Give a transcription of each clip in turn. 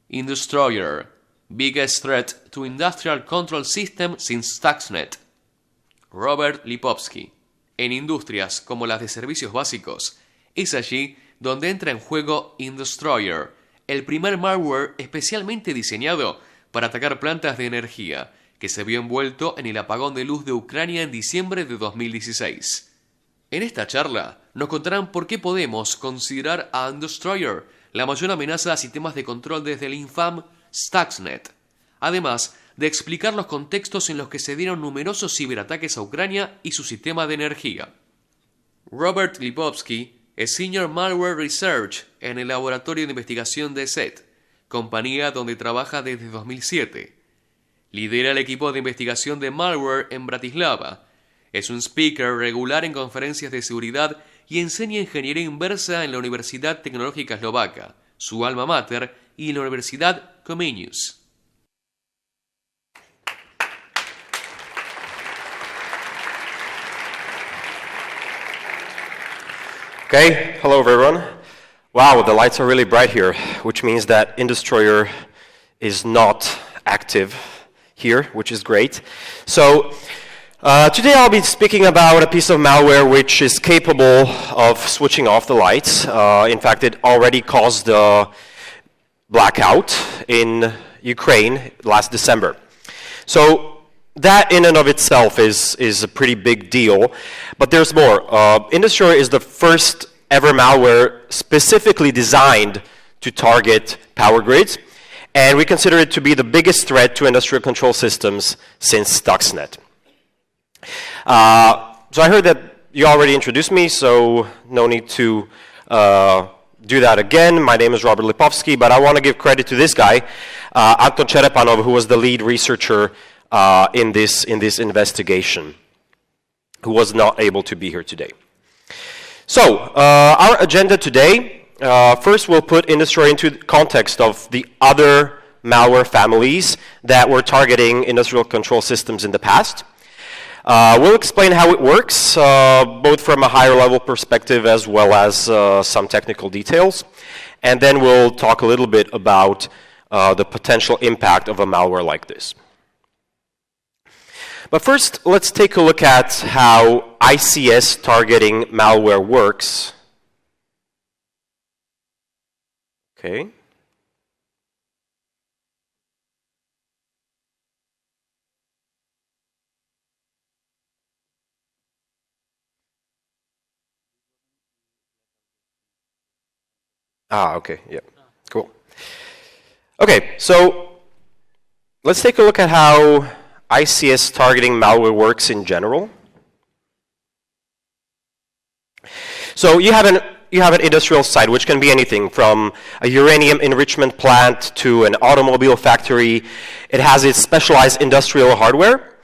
Industroyer, biggest threat to industrial control system since Stuxnet. Robert Lipovsky. En industrias como las de servicios básicos, es allí donde entra en juego Industroyer, el primer malware especialmente diseñado para atacar plantas de energía, que se vio envuelto en el apagón de luz de Ucrania en diciembre de 2016. En esta charla nos contarán por qué podemos considerar a Industroyer la mayor amenaza a sistemas de control desde el infame Stuxnet, además de explicar los contextos en los que se dieron numerosos ciberataques a Ucrania y su sistema de energía. Robert Lipovsky es Senior Malware Research en el laboratorio de investigación de Este, compañía donde trabaja desde 2007. Lidera el equipo de investigación de malware en Bratislava. Es un speaker regular en conferencias de seguridad y enseña ingeniería inversa en la Universidad Tecnológica Eslovaca, su alma mater, y en la Universidad Comenius. Okay, hello everyone. Wow, the lights are really bright here, which means that Industroyer is not active here, which is great. So, today I'll be speaking about a piece of malware which is capable of switching off the lights. In fact, it already caused a blackout in Ukraine last December. So, that in and of itself is a pretty big deal, but there's more. Industroyer is the first ever malware specifically designed to target power grids, and we consider it to be the biggest threat to industrial control systems since Stuxnet. So I heard that you already introduced me, so no need to do that again. My name is Robert Lipovsky, but I want to give credit to this guy, Anton, who was the lead researcher in this investigation, who was not able to be here today. So, our agenda today, first we'll put Industroyer into the context of the other malware families that were targeting industrial control systems in the past. We'll explain how it works, both from a higher level perspective as well as some technical details. And then we'll talk a little bit about the potential impact of a malware like this. But first, let's take a look at how ICS targeting malware works. Okay. Okay, yeah, cool. Okay, so let's take a look at how ICS targeting malware works in general. So you have an industrial site, which can be anything from a uranium enrichment plant to an automobile factory. It has its specialized industrial hardware.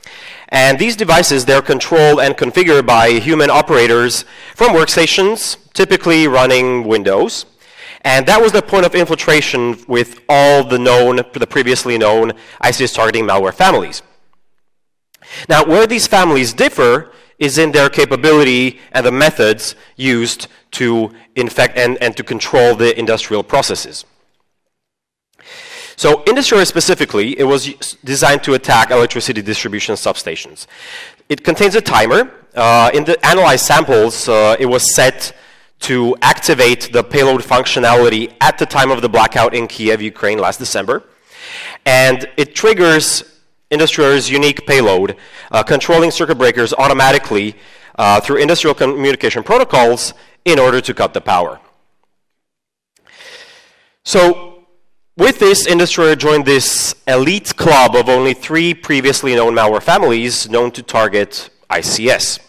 And these devices, they're controlled and configured by human operators from workstations, typically running Windows. And that was the point of infiltration with all the previously known ICS targeting malware families. Now, where these families differ is in their capability and the methods used to infect and to control the industrial processes. So, Industroyer specifically, it was designed to attack electricity distribution substations. It contains a timer. In the analyzed samples, it was set to activate the payload functionality at the time of the blackout in Kiev, Ukraine, last December. And it triggers Industroyer's unique payload, controlling circuit breakers automatically through industrial communication protocols in order to cut the power. So, with this, Industroyer joined this elite club of only 3 previously known malware families known to target ICS.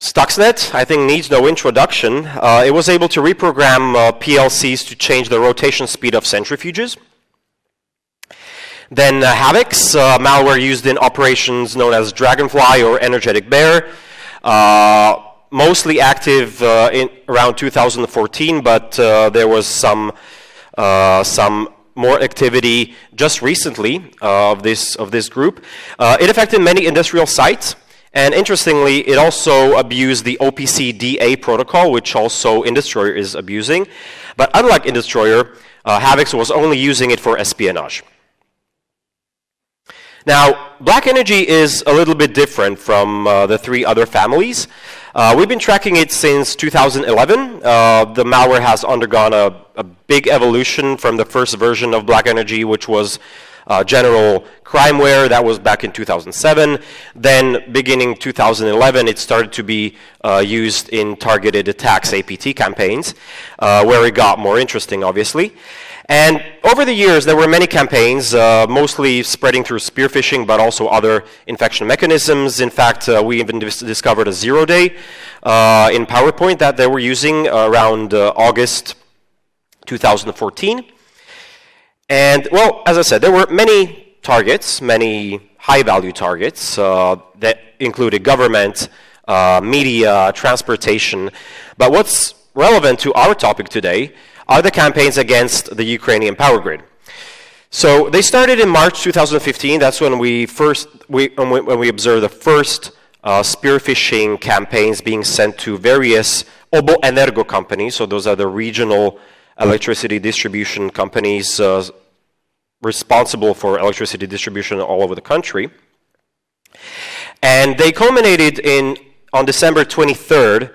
Stuxnet, I think, needs no introduction. It was able to reprogram PLCs to change the rotation speed of centrifuges. Then Havix, malware used in operations known as Dragonfly or Energetic Bear, mostly active in around 2014, but there was some more activity just recently of this group. It affected many industrial sites, and interestingly, it also abused the OPC-DA protocol, which also Industroyer is abusing. But unlike Industroyer, Havix was only using it for espionage. Now, BlackEnergy is a little bit different from the three other families. We've been tracking it since 2011. The malware has undergone a big evolution from the first version of BlackEnergy, which was general crimeware. That was back in 2007. Then, beginning 2011, it started to be used in targeted attacks, APT campaigns, where it got more interesting, obviously. And over the years, there were many campaigns, mostly spreading through spear phishing, but also other infection mechanisms. In fact, we even discovered a zero-day in PowerPoint that they were using around August 2014. And, well, as I said, there were many targets, many high-value targets that included government, media, transportation. But what's relevant to our topic today are the campaigns against the Ukrainian power grid. So they started in March 2015. That's when we observed the first spear phishing campaigns being sent to various Oboenergo companies. So those are the regional electricity distribution companies responsible for electricity distribution all over the country. And they culminated on December 23rd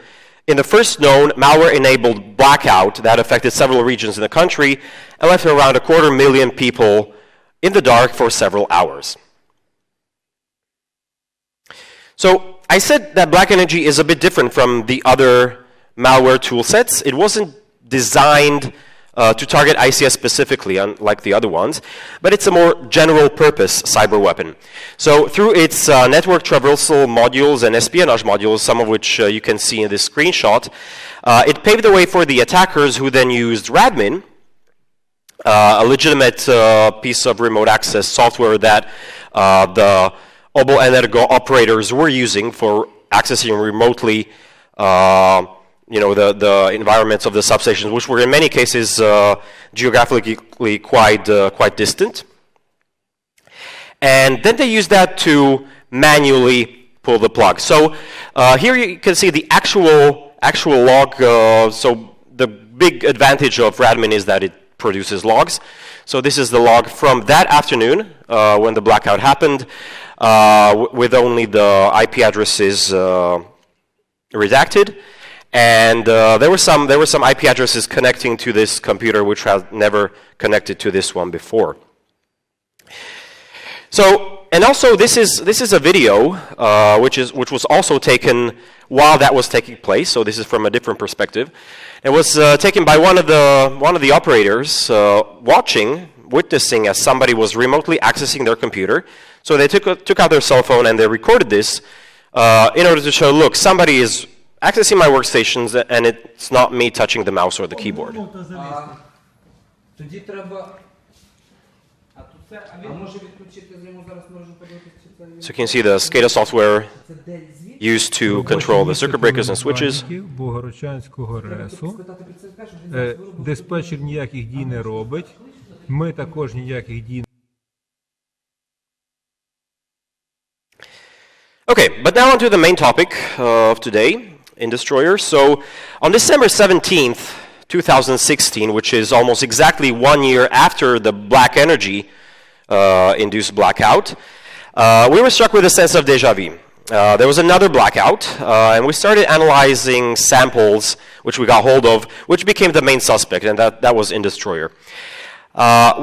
in the first known malware-enabled blackout that affected several regions in the country and left around 250,000 people in the dark for several hours. So I said that BlackEnergy is a bit different from the other malware tool sets. It wasn't designed to target ICS specifically, unlike the other ones, but it's a more general-purpose cyber weapon. So through its network traversal modules and espionage modules, some of which you can see in this screenshot, it paved the way for the attackers who then used Radmin, a legitimate piece of remote access software that the Oboenergo operators were using for accessing remotely the environments of the substations, which were in many cases geographically quite distant. And then they used that to manually pull the plug. So here you can see the actual log. So the big advantage of Radmin is that it produces logs. So this is the log from that afternoon when the blackout happened, with only the IP addresses redacted. And there were some IP addresses connecting to this computer which had never connected to this one before. So, and also this is a video which was also taken while that was taking place. So this is from a different perspective. It was taken by one of the operators witnessing as somebody was remotely accessing their computer. So they took out their cell phone and they recorded this in order to show, look, somebody is accessing my workstations, and it's not me touching the mouse or the keyboard. So you can see the SCADA software used to control the circuit breakers and switches. Диспетчер ніяких дій не робить. Ми також ніяких дій. Okay, but now on to the main topic of today. Industroyer. So on December 17th, 2016, which is almost exactly 1 year after the BlackEnergy induced blackout, we were struck with a sense of déjà vu. There was another blackout, and we started analyzing samples which we got hold of, which became the main suspect, and that was Industroyer.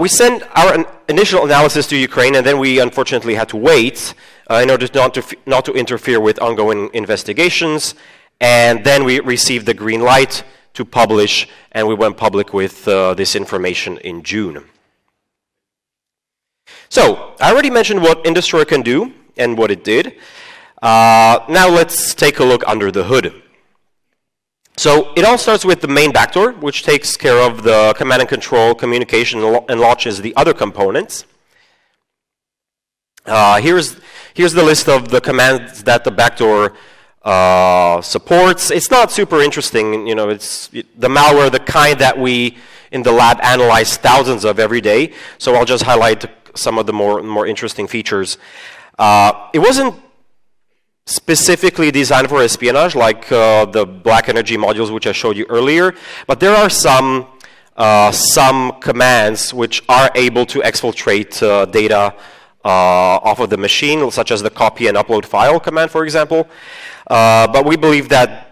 We sent our initial analysis to Ukraine, and then we unfortunately had to wait in order not to interfere with ongoing investigations. And then we received the green light to publish, and we went public with this information in June. So, I already mentioned what Industroyer can do and what it did. Now let's take a look under the hood. So, it all starts with the main backdoor, which takes care of the command and control, communication, and launches the other components. Here's the list of the commands that the backdoor supports. It's not super interesting, it's the malware, the kind that we in the lab analyze thousands of every day. So I'll just highlight some of the more interesting features. It wasn't specifically designed for espionage like the BlackEnergy modules which I showed you earlier, but there are some some commands which are able to exfiltrate data off of the machine, such as the copy and upload file command, for example. But we believe that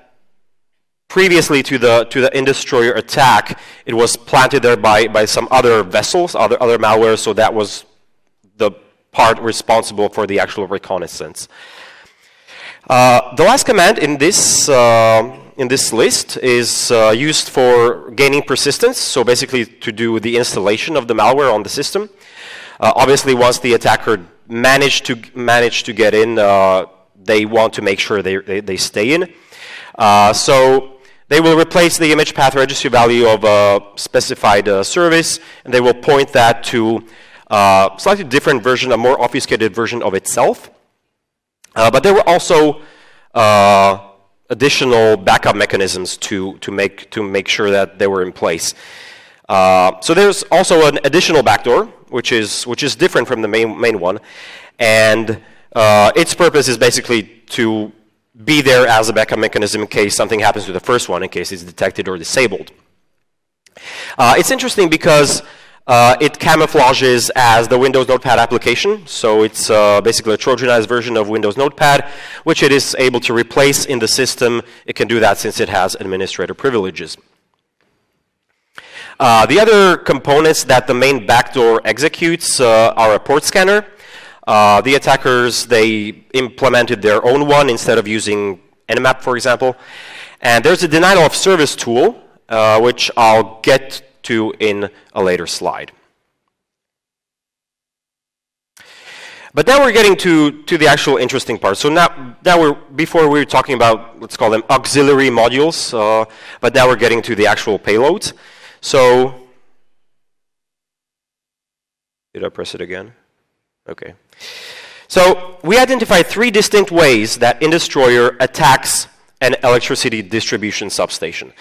previously to the Industroyer attack, it was planted there by some other vessels, other malware, so that was the part responsible for the actual reconnaissance. The last command in this list is used for gaining persistence, so basically to do the installation of the malware on the system. Obviously, once the attacker managed to get in, they want to make sure they stay in. So they will replace the image path registry value of a specified service, and they will point that to a slightly different version, a more obfuscated version of itself. But there were also additional backup mechanisms to make sure that they were in place. So there's also an additional backdoor, which is different from the main one, and its purpose is basically to be there as a backup mechanism in case something happens to the first one, in case it's detected or disabled. It's interesting because it camouflages as the Windows Notepad application, so it's basically a Trojanized version of Windows Notepad, which it is able to replace in the system. It can do that since it has administrator privileges. The other components that the main backdoor executes are a port scanner. The attackers, they implemented their own one instead of using Nmap, for example. And there's a denial of service tool, which I'll get to in a later slide. But now we're getting to the actual interesting part. So before we were talking about, let's call them auxiliary modules, but now we're getting to the actual payloads. So, did I press it again? Okay. So we identified 3 distinct ways that Industroyer attacks an electricity distribution substation.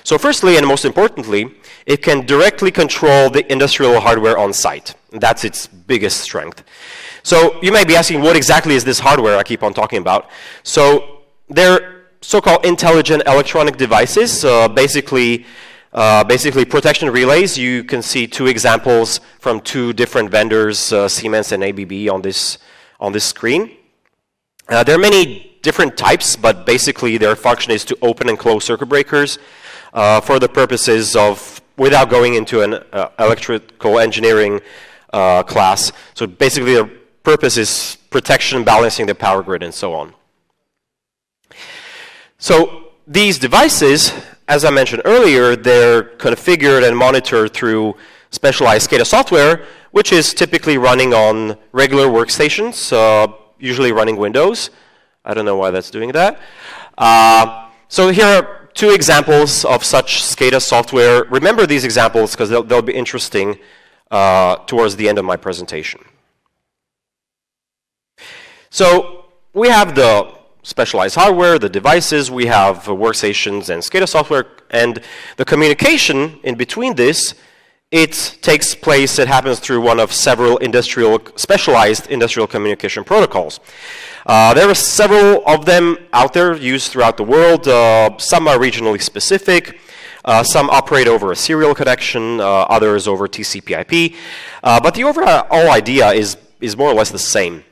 So firstly, and most importantly, it can directly control the industrial hardware on site. That's its biggest strength. So you may be asking, what exactly is this hardware I keep on talking about? So they're so-called intelligent electronic devices, basically protection relays. You can see 2 examples from 2 different vendors, Siemens and ABB, on this screen. There are many different types, but basically their function is to open and close circuit breakers for the purposes of, without going into an electrical engineering class. So basically their purpose is protection, balancing the power grid, and so on. So these devices, as I mentioned earlier, they're configured and monitored through specialized SCADA software, which is typically running on regular workstations, usually running Windows. I don't know why that's doing that. So here are 2 examples of such SCADA software. Remember these examples because they'll be interesting towards the end of my presentation. So we have the specialized hardware, the devices, we have workstations and SCADA software, and the communication in between this, it takes place, it happens through one of several specialized industrial communication protocols. There are several of them out there used throughout the world. Some are regionally specific, some operate over a serial connection, others over TCP/IP, but the overall idea is more or less the same.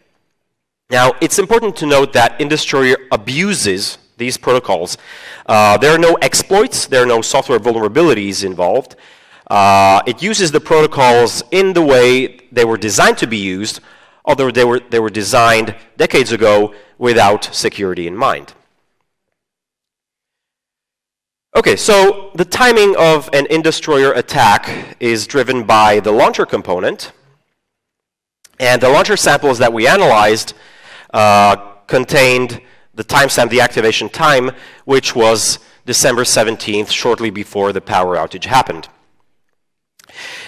Now, it's important to note that Industroyer abuses these protocols. There are no exploits, there are no software vulnerabilities involved. It uses the protocols in the way they were designed to be used, although they were designed decades ago without security in mind. Okay, so the timing of an Industroyer attack is driven by the launcher component, and the launcher samples that we analyzed contained the timestamp, the activation time, which was December 17th, shortly before the power outage happened.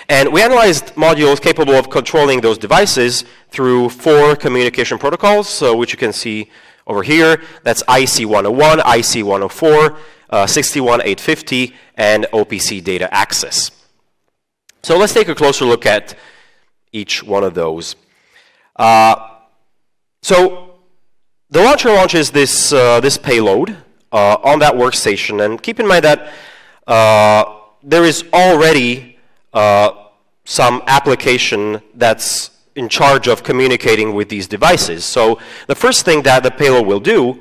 And we analyzed modules capable of controlling those devices through 4 communication protocols, which you can see over here. That's IC101, IC104, 61850, and OPC data access. So let's take a closer look at each one of those. So the launcher launches this payload on that workstation, and keep in mind that there is already some application that's in charge of communicating with these devices. So the first thing that the payload will do,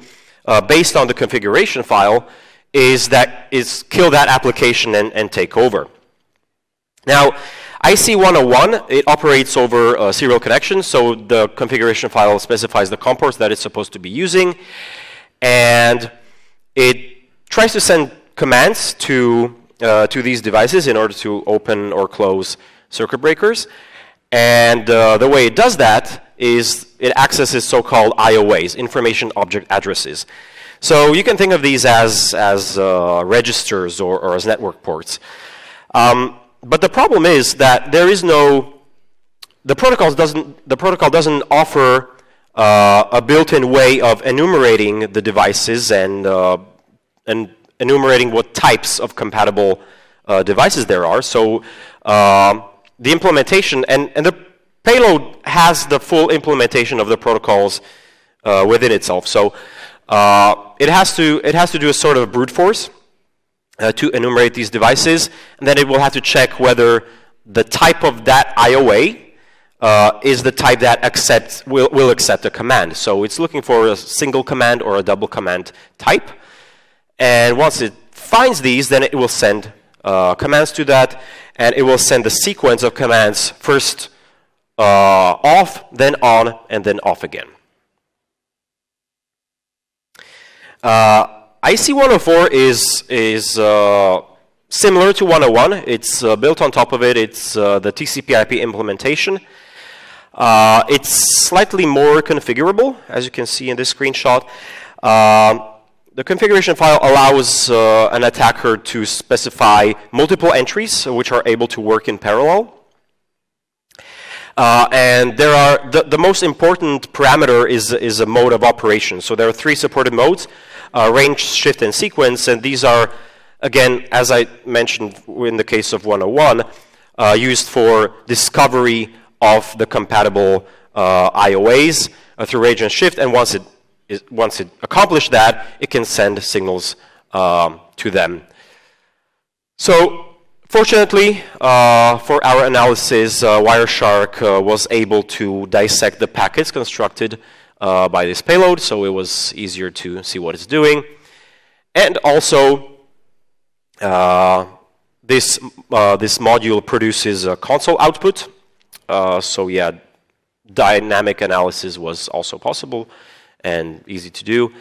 based on the configuration file, is kill that application and take over. Now, IC101, it operates over serial connections, so the configuration file specifies the COM ports that it's supposed to be using, and it tries to send commands to these devices in order to open or close circuit breakers. And the way it does that is it accesses so-called IOAs, information object addresses. So you can think of these as registers or as network ports. But the problem is that the protocol doesn't offer a built-in way of enumerating the devices and enumerating what types of compatible devices there are. So the implementation, and the payload has the full implementation of the protocols within itself. So it has to do a sort of brute force to enumerate these devices, and then it will have to check whether the type of that IOA is the type that will accept a command. So it's looking for a single command or a double command type. And once it finds these, then it will send commands to that, and it will send the sequence of commands first off, then on, and then off again. IC104 is similar to 101. It's built on top of it. It's the TCP/IP implementation. It's slightly more configurable, as you can see in this screenshot. The configuration file allows an attacker to specify multiple entries which are able to work in parallel. And there are the most important parameter is a mode of operation. So there are 3 supported modes: range, shift, and sequence. And these are, again, as I mentioned in the case of 101, used for discovery of the compatible IOAs through range and shift. And once it accomplished that, it can send signals to them. So fortunately, for our analysis, Wireshark was able to dissect the packets constructed by this payload, so it was easier to see what it's doing. And also, this module produces a console output. So yeah, dynamic analysis was also possible and easy to do,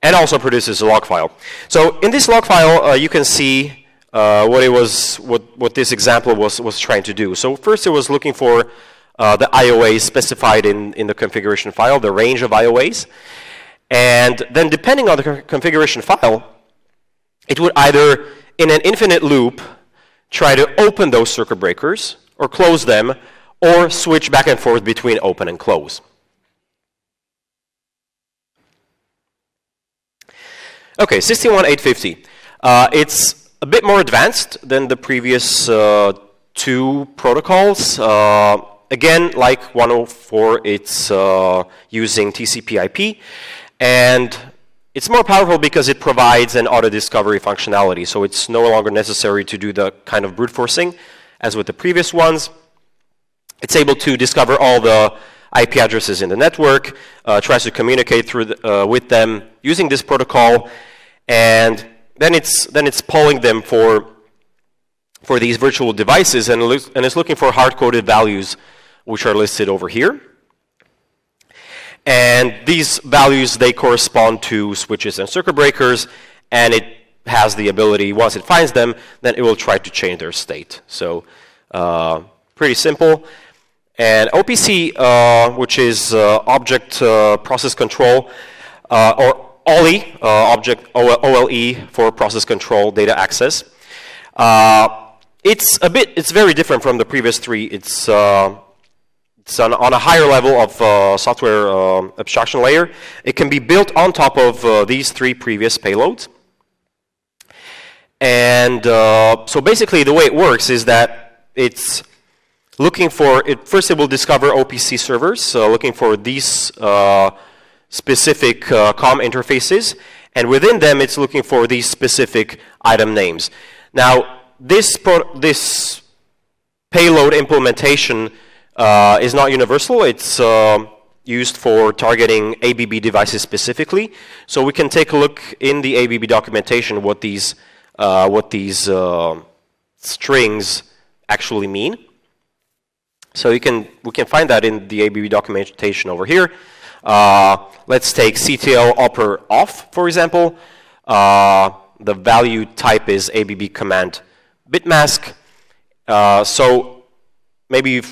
and also produces a log file. So in this log file, you can see what this example was trying to do. So first, it was looking for the IOAs specified in the configuration file, the range of IOAs, and then depending on the configuration file, it would either, in an infinite loop, try to open those circuit breakers or close them, or switch back and forth between open and close. Okay, 61850. It's a bit more advanced than the previous 2 protocols. Again, like 104, it's using TCP/IP, and it's more powerful because it provides an auto-discovery functionality. So it's no longer necessary to do the kind of brute forcing as with the previous ones. It's able to discover all the IP addresses in the network, tries to communicate with them using this protocol, and then it's polling them for these virtual devices, and it's looking for hard-coded values which are listed over here. And these values, they correspond to switches and circuit breakers, and it has the ability, once it finds them, then it will try to change their state. So pretty simple. And OPC, which is Object Process Control, or OLE, OLE for Process Control Data Access. It's very different from the previous 3. It's on a higher level of software abstraction layer. It can be built on top of these 3 previous payloads. And so basically the way it works is that it's looking for, first it will discover OPC servers, looking for these specific COM interfaces, and within them it's looking for these specific item names. Now, this payload implementation is not universal. It's used for targeting ABB devices specifically. So we can take a look in the ABB documentation what these strings actually mean. So we can find that in the ABB documentation over here. Let's take CTL oper off, for example. The value type is ABB command bitmask. So maybe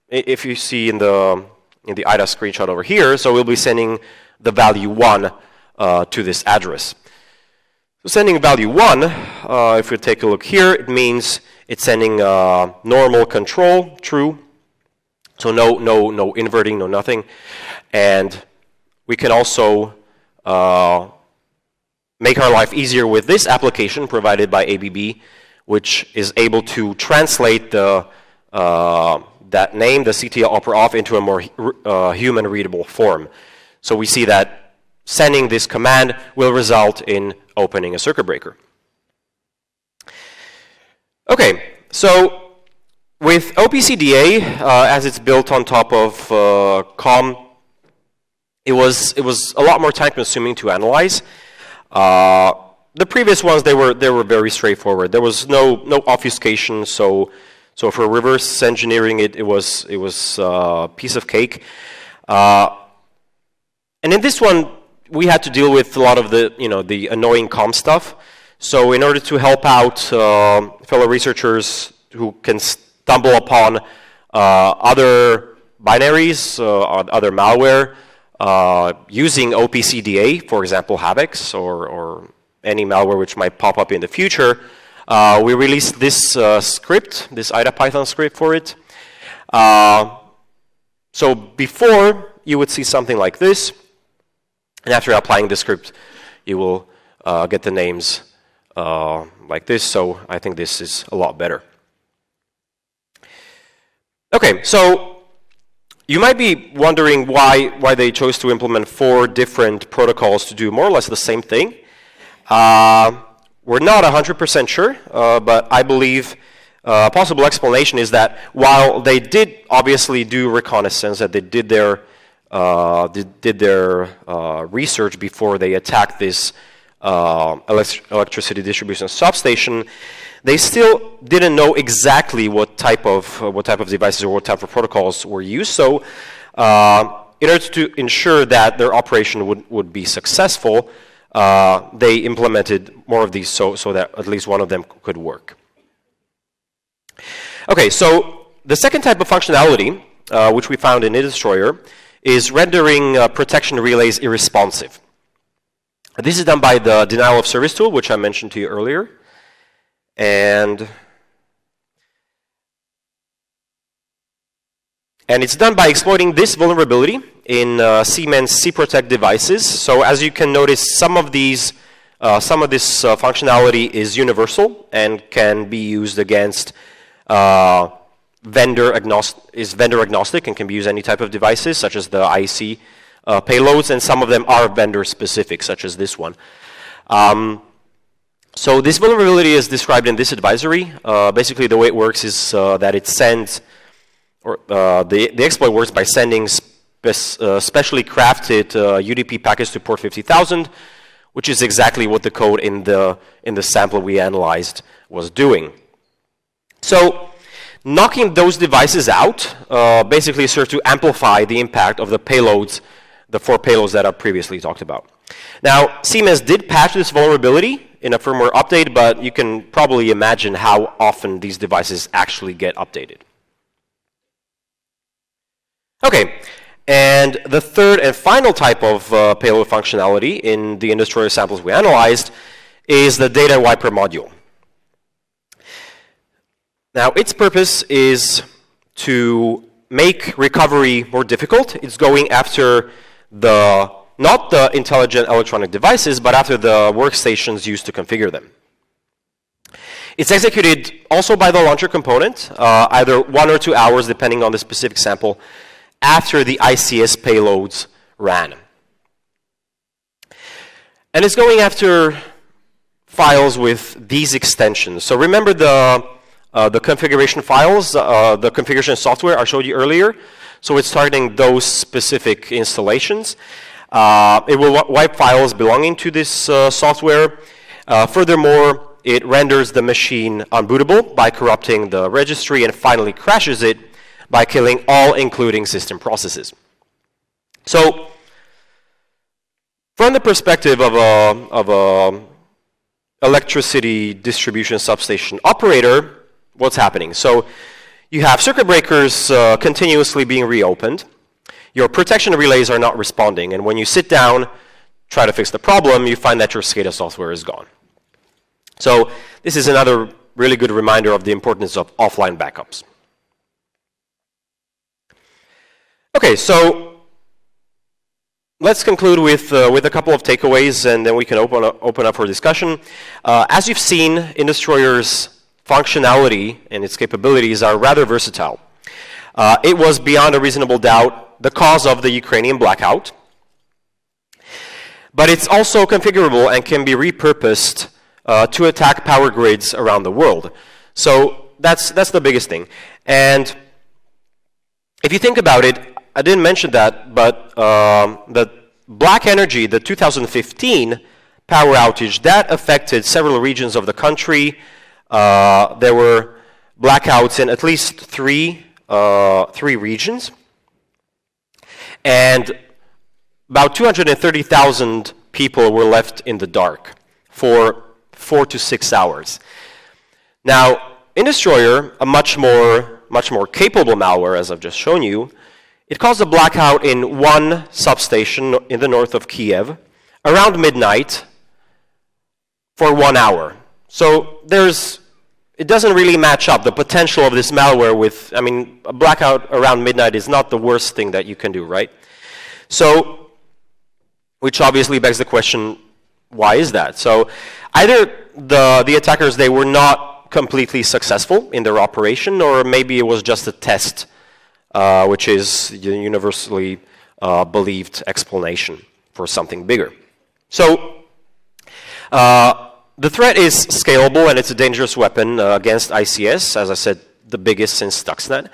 if you see in the IDA screenshot over here, so we'll be sending the value 1 to this address. So sending value 1, if we take a look here, it means it's sending normal control, true. So no inverting, no nothing. And we can also make our life easier with this application provided by ABB, which is able to translate that name, the CTL oper off, into a more human readable form. So we see that sending this command will result in opening a circuit breaker. Okay, so with OPCDA, as it's built on top of COM, it was a lot more time consuming to analyze. The previous ones, they were very straightforward. There was no obfuscation, so for reverse engineering it was a piece of cake. And in this one, we had to deal with a lot of the annoying COM stuff. So in order to help out fellow researchers who can stumble upon other binaries, other malware, using OPCDA, for example, Habex, or any malware which might pop up in the future, we released this script, this IDA Python script for it. So before, you would see something like this. And after applying the script, you will get the names like this. So I think this is a lot better. Okay, so you might be wondering why they chose to implement 4 different protocols to do more or less the same thing. We're not 100% sure, but I believe a possible explanation is that while they did obviously do reconnaissance, that they did their research before they attacked this electricity distribution substation, they still didn't know exactly what type of devices or what type of protocols were used. So in order to ensure that their operation would be successful, they implemented more of these so that at least one of them could work. Okay, so the second type of functionality, which we found in Industroyer, is rendering protection relays irresponsive. This is done by the denial of service tool, which I mentioned to you earlier. And it's done by exploiting this vulnerability in Siemens cProtect devices. So as you can notice, some of this functionality is universal and can be used against vendor agnostic and can be used any type of devices, such as the IC payloads, and some of them are vendor specific, such as this one. So this vulnerability is described in this advisory. Basically, the way it works is that it sends, or the exploit works by sending specially crafted UDP packets to port 50,000, which is exactly what the code in the sample we analyzed was doing. So knocking those devices out basically serves to amplify the impact of the payloads, the 4 payloads that I previously talked about. Now, Siemens did patch this vulnerability in a firmware update, but you can probably imagine how often these devices actually get updated. Okay, and the third and final type of payload functionality in the Industroyer samples we analyzed is the data wiper module. Now, its purpose is to make recovery more difficult. It's going after not the intelligent electronic devices, but after the workstations used to configure them. It's executed also by the launcher component, either 1 or 2 hours, depending on the specific sample, after the ICS payloads ran. And it's going after files with these extensions. So remember the configuration files, the configuration software I showed you earlier? So it's targeting those specific installations. It will wipe files belonging to this software. Furthermore, it renders the machine unbootable by corrupting the registry, and finally crashes it by killing all including system processes. So, from the perspective of a electricity distribution substation operator, what's happening? So, you have circuit breakers continuously being reopened. Your protection relays are not responding, and when you sit down, try to fix the problem, you find that your SCADA software is gone. So this is another really good reminder of the importance of offline backups. Okay, so let's conclude with a couple of takeaways, and then we can open up for discussion. As you've seen, Industroyer's functionality and its capabilities are rather versatile. It was beyond a reasonable doubt the cause of the Ukrainian blackout, but it's also configurable and can be repurposed to attack power grids around the world. So that's the biggest thing. And if you think about it, I didn't mention that, but the BlackEnergy, the 2015 power outage, that affected several regions of the country. There were blackouts in at least three regions. And about 230,000 people were left in the dark for 4 to 6 hours. Now, Industroyer, a much more capable malware, as I've just shown you, it caused a blackout in one substation in the north of Kiev around midnight for 1 hour. So it doesn't really match up the potential of this malware with, I mean, a blackout around midnight is not the worst thing that you can do, right? So, which obviously begs the question, why is that? So either the attackers, they were not completely successful in their operation, or maybe it was just a test, which is the universally believed explanation for something bigger. So the threat is scalable, and it's a dangerous weapon against ICS, as I said, the biggest since Stuxnet.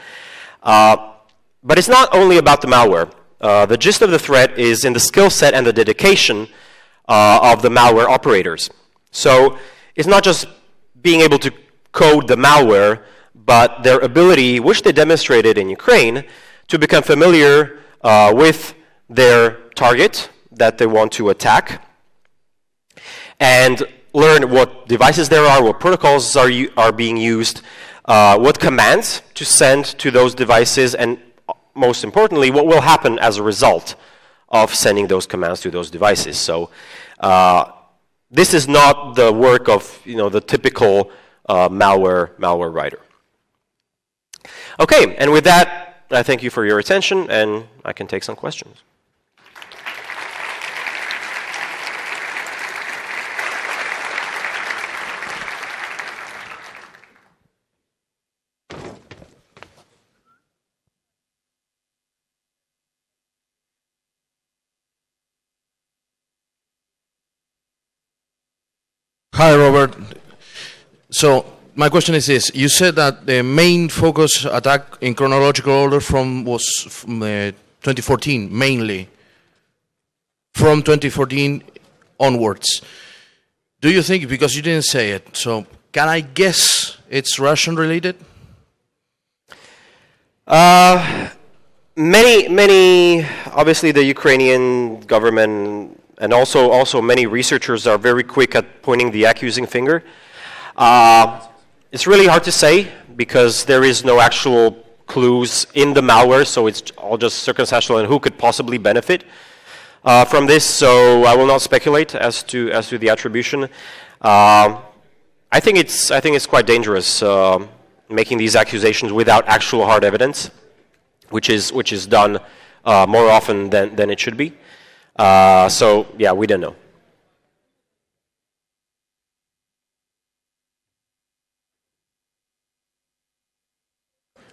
But it's not only about the malware. The gist of the threat is in the skill set and the dedication of the malware operators. So it's not just being able to code the malware, but their ability, which they demonstrated in Ukraine, to become familiar with their target that they want to attack, and learn what devices there are, what protocols are being used, what commands to send to those devices, and most importantly, what will happen as a result of sending those commands to those devices. So this is not the work of the typical malware writer. Okay, and with that, I thank you for your attention, and I can take some questions. Hi, Robert. So my question is this: you said that the main focus attack in chronological order was from 2014, mainly from 2014 onwards. Do you think, because you didn't say it, so can I guess it's Russian related? Many, obviously the Ukrainian government and also many researchers are very quick at pointing the accusing finger. It's really hard to say because there is no actual clues in the malware, so it's all just circumstantial and who could possibly benefit from this. So I will not speculate as to the attribution. I think it's quite dangerous making these accusations without actual hard evidence, which is done more often than it should be. So yeah, we don't know.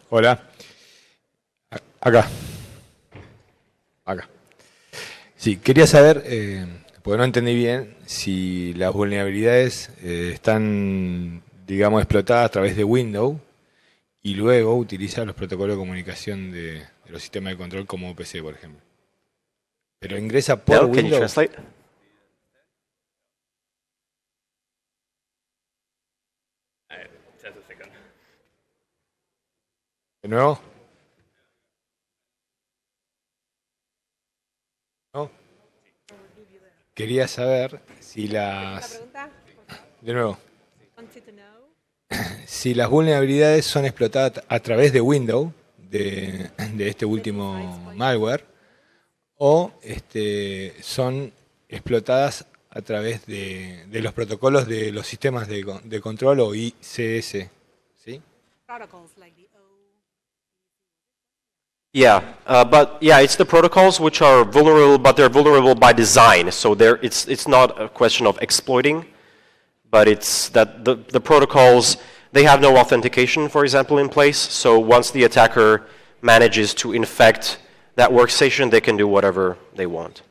Hola. Acá. Sí, quería saber, porque no entendí bien si las vulnerabilidades están, digamos, explotadas a través de Windows y luego utiliza los protocolos de comunicación de los sistemas de control como OPC, por ejemplo. Pero ingresa por Can you Windows. translate? ¿De nuevo? ¿No? Quería saber si las... De nuevo. Si las vulnerabilidades son explotadas a través de Windows, de este último malware, o son explotadas a través de los protocolos de los sistemas de control o ICS. ¿Sí? Yeah, but yeah, it's the protocols which are vulnerable, but they're vulnerable by design. So it's not a question of exploiting, but it's that the protocols, they have no authentication, for example, in place. So once the attacker manages to infect that workstation, they can do whatever they want.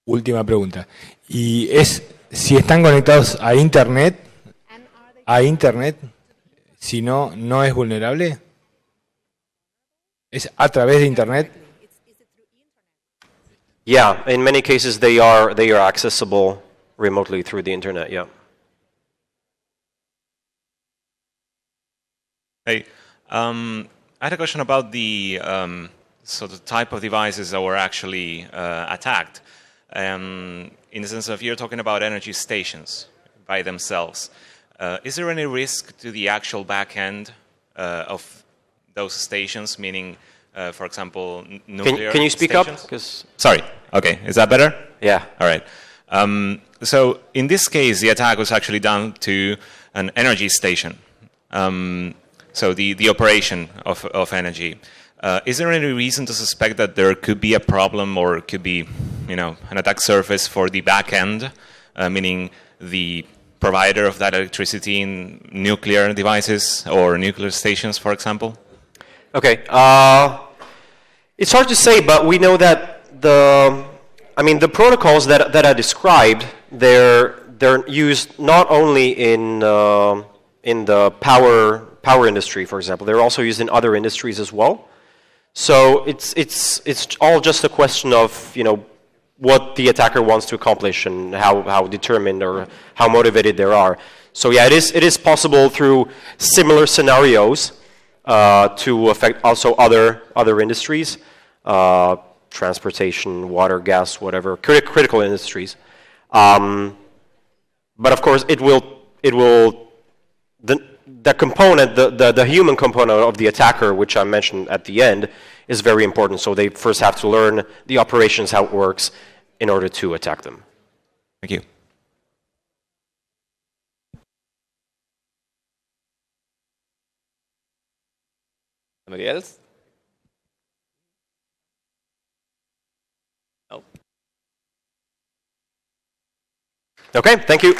Última pregunta. Y si están conectados a Internet, si no, ¿no es vulnerable? ¿Es a través de Internet? Yeah, in many cases they are accessible remotely through the internet. Yeah. Hey, I had a question about the type of devices that were actually attacked. In the sense of you're talking about energy stations by themselves. Is there any risk to the actual back end of those stations, meaning, for example, nuclear Can you speak stations? up? Sorry. Okay. Is that better? Yeah. All right. So in this case, the attack was actually done to an energy station. So the operation of energy. Is there any reason to suspect that there could be a problem or could be, an attack surface for the back end, meaning the provider of that electricity in nuclear devices or nuclear stations, for example? Okay. It's hard to say, but we know that the protocols that I described, they're used not only in the power industry, for example. They're also used in other industries as well. So it's all just a question of what the attacker wants to accomplish and how determined or how motivated they are. So yeah, it is possible through similar scenarios to affect also other industries, transportation, water, gas, whatever, critical industries. But of course, it will the component, the human component of the attacker, which I mentioned at the end, is very important. So they first have to learn the operations, how it works, in order to attack them. Thank you. Somebody else? No. Okay, thank you.